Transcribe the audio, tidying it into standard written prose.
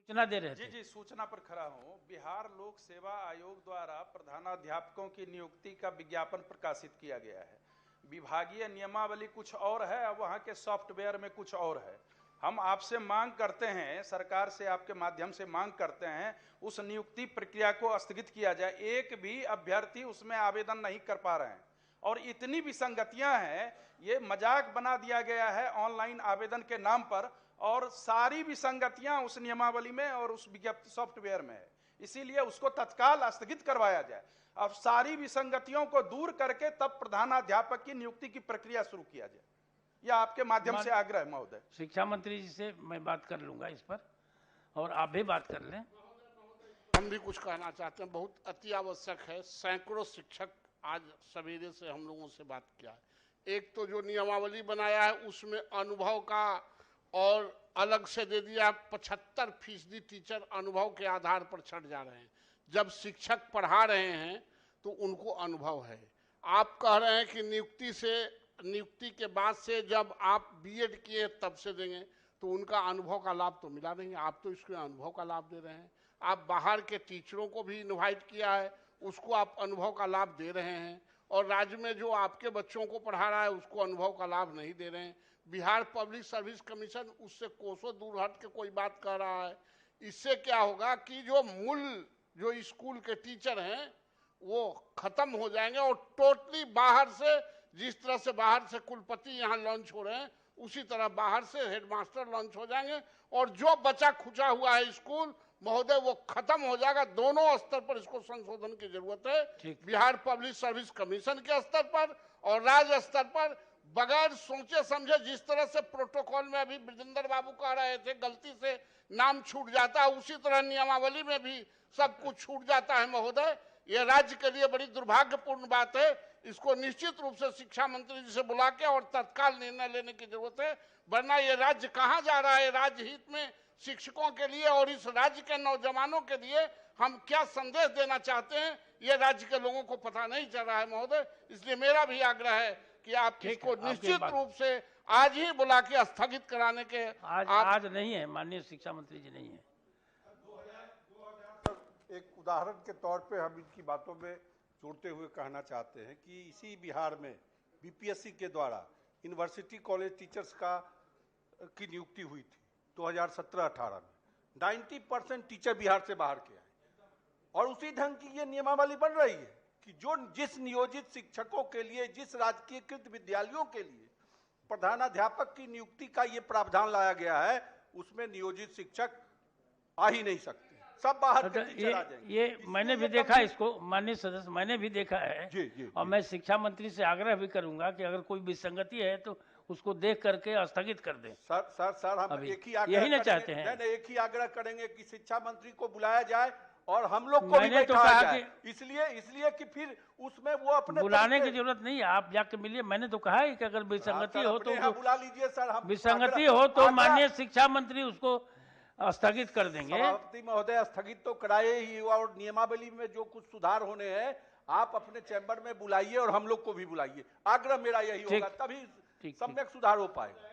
सूचना दे रहे थे। जी, सूचना पर खड़ा हूँ। बिहार लोक सेवा आयोग द्वारा प्रधानाध्यापकों की नियुक्ति का विज्ञापन प्रकाशित किया गया है। विभागीय नियमावली कुछ और है और वहाँ के सॉफ्टवेयर में कुछ और है। हम आपसे मांग करते हैं, सरकार से आपके माध्यम से मांग करते हैं, उस नियुक्ति प्रक्रिया को स्थगित किया जाए। एक भी अभ्यर्थी उसमें आवेदन नहीं कर पा रहे हैं और इतनी विसंगतियां हैं, ये मजाक बना दिया गया है ऑनलाइन आवेदन के नाम पर, और सारी विसंगतियां उस नियमावली में और उस विज्ञप्ति सॉफ्टवेयर में है। इसीलिए उसको तत्काल स्थगित करवाया जाए। अब सारी विसंगतियों को दूर करके तब प्रधानाध्यापक की नियुक्ति की प्रक्रिया शुरू किया जाए। यह आपके माध्यम से आग्रह है महोदय। शिक्षा मंत्री जी से मैं बात कर लूंगा इस पर, और आप भी बात कर लें। हम भी कुछ कहना चाहते हैं, बहुत अति आवश्यक है। सैकड़ों शिक्षक आज सवेरे से हम लोगों से बात किया है। एक तो जो नियमावली बनाया है उसमें अनुभव का और अलग से दे दिया। 75% टीचर अनुभव के आधार पर छट जा रहे हैं। जब शिक्षक पढ़ा रहे हैं तो उनको अनुभव है। आप कह रहे हैं कि नियुक्ति के बाद से जब आप बीएड किए तब से देंगे, तो उनका अनुभव का लाभ तो मिला नहीं। आप तो इसके अनुभव का लाभ दे रहे हैं। आप बाहर के टीचरों को भी इनवाइट किया है, उसको आप अनुभव का लाभ दे रहे हैं, और राज्य में जो आपके बच्चों को पढ़ा रहा है उसको अनुभव का लाभ नहीं दे रहे हैं। बिहार पब्लिक सर्विस कमीशन उससे कोसों दूर हट के कोई बात कर रहा है। इससे क्या होगा कि जो स्कूल के टीचर हैं वो खत्म हो जाएंगे, और टोटली बाहर से, जिस तरह से बाहर से कुलपति यहाँ लॉन्च हो रहे हैं उसी तरह बाहर से हेडमास्टर लॉन्च हो जाएंगे, और जो बचा खुचा हुआ है स्कूल महोदय वो खत्म हो जाएगा। दोनों स्तर पर इसको संशोधन की जरूरत है। बिहार पब्लिक सर्विस कमीशन के स्तर पर और राज्य स्तर पर, बगैर सोचे समझे, जिस तरह से प्रोटोकॉल में अभी ब्रजेंद्र बाबू कह रहे थे गलती से नाम छूट जाता है, उसी तरह नियमावली में भी सब कुछ छूट जाता है महोदय। ये राज्य के लिए बड़ी दुर्भाग्यपूर्ण बात है। इसको निश्चित रूप से शिक्षा मंत्री जी से बुला के और तत्काल निर्णय लेने की जरूरत है, वरना ये राज्य कहाँ जा रहा है। राज्य हित में शिक्षकों के लिए और इस राज्य के नौजवानों के लिए हम क्या संदेश देना चाहते हैं, ये राज्य के लोगों को पता नहीं चल रहा है महोदय। इसलिए मेरा भी आग्रह है कि आप इसको निश्चित रूप से आज ही बुला के स्थगित कराने के। आज नहीं है, माननीय शिक्षा मंत्री जी नहीं है। एक उदाहरण के तौर पे हम इनकी बातों में जोड़ते हुए कहना चाहते हैं कि इसी बिहार में बीपीएससी के द्वारा यूनिवर्सिटी कॉलेज टीचर्स की नियुक्ति हुई थी 2017-18 में। 90% टीचर बिहार से बाहर के आए, और उसी ढंग की ये नियमावली बन रही है कि जिस नियोजित शिक्षकों के लिए, जिस राजकीयकृत विद्यालयों के लिए प्रधानाध्यापक की नियुक्ति का ये प्रावधान लाया गया है, उसमें नियोजित शिक्षक आ ही नहीं सकते, सब बाहर के टीचर आ जाएंगे। ये मैंने भी देखा इसको, माननीय सदस्य, मैंने भी देखा है। जी, और मैं शिक्षा मंत्री से आग्रह भी करूंगा कि अगर कोई विसंगति है तो उसको देख करके स्थगित कर दें। सर हम एक ही आग्रह यही ना चाहते हैं। नहीं, एक ही आग्रह करेंगे कि शिक्षा मंत्री को बुलाया जाए और हम लोग को भी तो कहा जाए। इसलिए कि फिर उसमें वो अपने बुलाने की जरूरत नहीं है, आप जाके मिलिए। मैंने तो कहा है कि अगर विसंगति हो तो बुला लीजिए सर। हम विसंगति हो तो माननीय शिक्षा मंत्री उसको स्थगित कर देंगे। सभापति महोदय स्थगित तो कराए ही, और नियमावली में जो कुछ सुधार होने हैं आप अपने चैम्बर में बुलाइए और हम लोग को भी बुलाइए। आग्रह मेरा यही होगा, तभी सम्यक सुधार हो पाएगा।